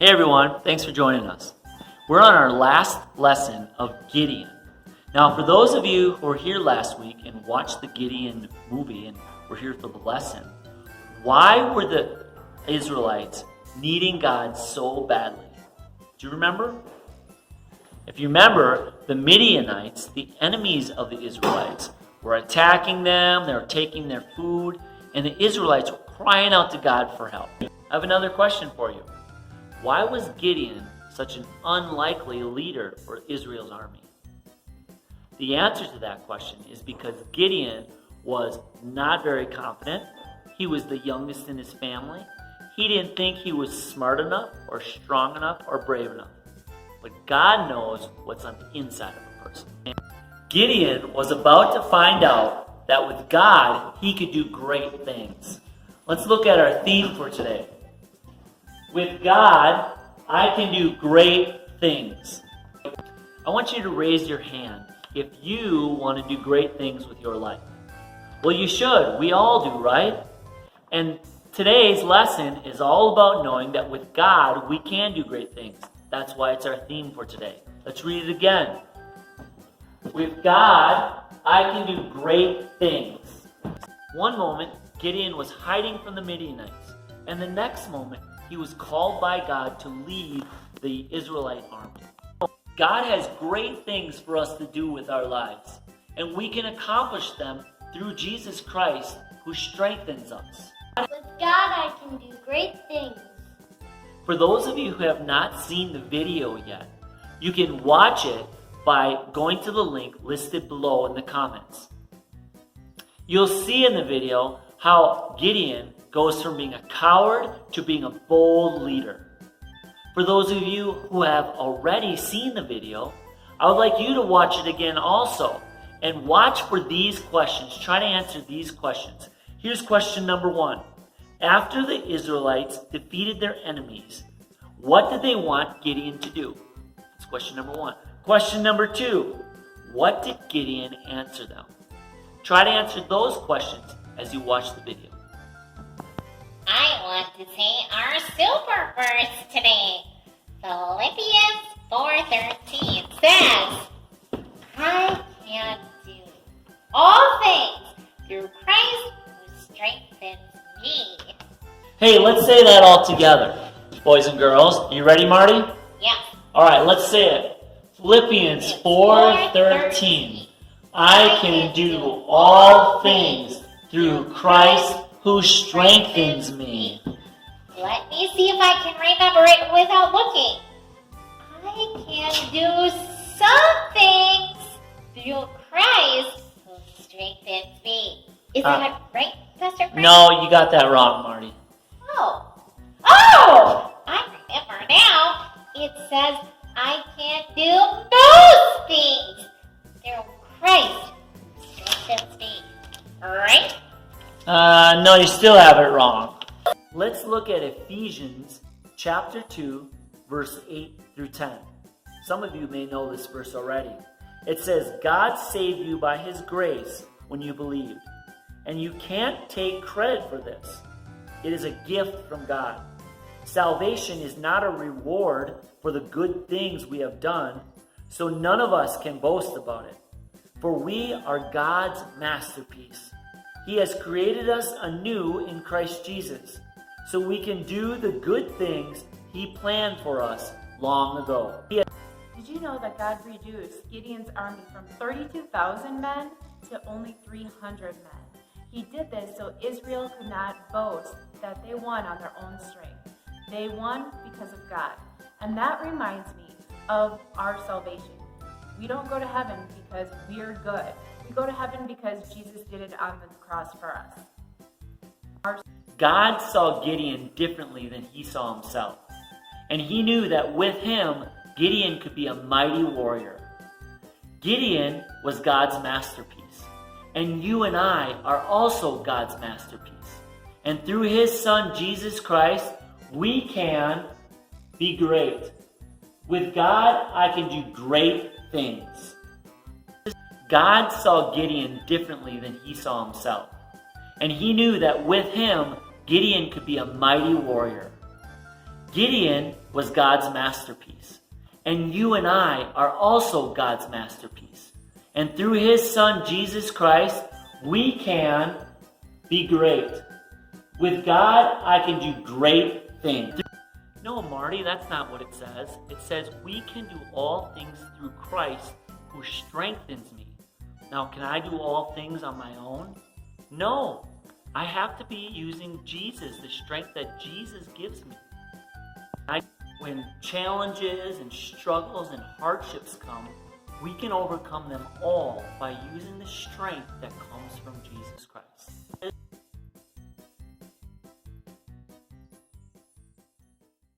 Hey everyone, thanks for joining us. We're on our last lesson of Gideon. Now, for those of you who were here last week and watched the Gideon movie and were here for the lesson, why were the Israelites needing God so badly? Do you remember? If you remember, the Midianites, the enemies of the Israelites, were attacking them, they were taking their food, and the Israelites were crying out to God for help. I have another question for you. Why was Gideon such an unlikely leader for Israel's army? The answer to that question is because Gideon was not very confident. He was the youngest in his family. He didn't think he was smart enough or strong enough or brave enough. But God knows what's on the inside of a person. Gideon was about to find out that with God, he could do great things. Let's look at our theme for today. With God, I can do great things. I want you to raise your hand if you want to do great things with your life. Well, you should. We all do, right? And today's lesson is all about knowing that with God, we can do great things. That's why it's our theme for today. Let's read it again. With God, I can do great things. One moment, Gideon was hiding from the Midianites, and the next moment, he was called by God to lead the Israelite army. God has great things for us to do with our lives, and we can accomplish them through Jesus Christ, who strengthens us. With God, I can do great things. For those of you who have not seen the video yet, you can watch it by going to the link listed below in the comments. You'll see in the video how Gideon goes from being a coward to being a bold leader. For those of you who have already seen the video, I would like you to watch it again also and watch for these questions. Try to answer these questions. Here's question number 1. After the Israelites defeated their enemies, what did they want Gideon to do? That's question number 1. Question number 2, what did Gideon answer them? Try to answer those questions as you watch the video. I want to say our super verse today. Philippians 4:13 says, I can do all things through Christ who strengthens me. Hey, let's say that all together, boys and girls. You ready, Marty? Yes. All right, let's say it. Philippians 4:13. I can do all things through Christ who strengthens me. Let me see if I can remember it without looking. I can do some things through Christ who strengthens me. Is that right, Pastor Frank? No, you got that wrong, Marty. Oh, I remember now. It says I can do those things through Christ who strengthens me. Right? No, you still have it wrong. Let's look at Ephesians chapter 2, verse 8 through 10. Some of you may know this verse already. It says, God saved you by his grace when you believed. And you can't take credit for this. It is a gift from God. Salvation is not a reward for the good things we have done, so none of us can boast about it. For we are God's masterpiece. He has created us anew in Christ Jesus, so we can do the good things he planned for us long ago. Did you know that God reduced Gideon's army from 32,000 men to only 300 men? He did this so Israel could not boast that they won on their own strength. They won because of God. And that reminds me of our salvation. We don't go to heaven because we're good. We go to heaven because Jesus did it on the cross for us. God saw Gideon differently than he saw himself. And he knew that with him, Gideon could be a mighty warrior. Gideon was God's masterpiece. And you and I are also God's masterpiece. And through his son, Jesus Christ, we can be great. With God, I can do great things. God saw Gideon differently than he saw himself. And he knew that with him, Gideon could be a mighty warrior. Gideon was God's masterpiece. And you and I are also God's masterpiece. And through his son, Jesus Christ, we can be great. With God, I can do great things. No, Marty, that's not what it says. It says we can do all things through Christ who strengthens me. Now, can I do all things on my own? No. I have to be using Jesus, the strength that Jesus gives me. When challenges and struggles and hardships come, we can overcome them all by using the strength that comes from Jesus Christ.